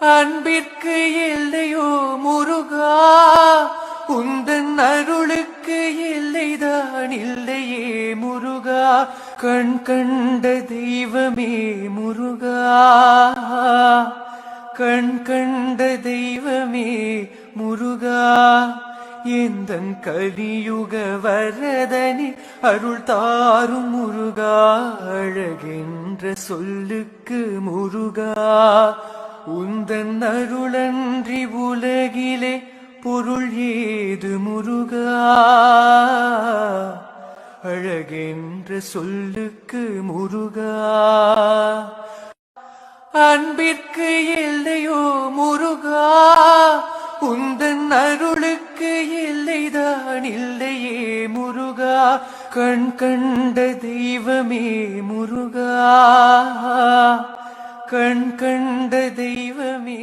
அன்பிற்கு எல்லையோ முருகா, உந்தன் அருளுக்கு எல்லைதான் இல்லையே முருகா. கண் கண்ட தெய்வமே முருகா, கண் கண்ட தெய்வமே முருகா. எந்தன் கலியுக வரதனி அருள் தாரும் முருகா. அழகென்ற சொல்லுக்கு முருகா, உந்தன் அருளன்றி உலகிலே பொருள் ஏது முருகா. அழகென்ற சொல்லுக்கு முருகா. அன்பிற்கு எல்லையோ முருகா, உந்தன் அருளுக்கு எல்லைதான் இல்லையே முருகா. கண் கண்ட தெய்வமே முருகா, கண் கண்ட தெய்வமே.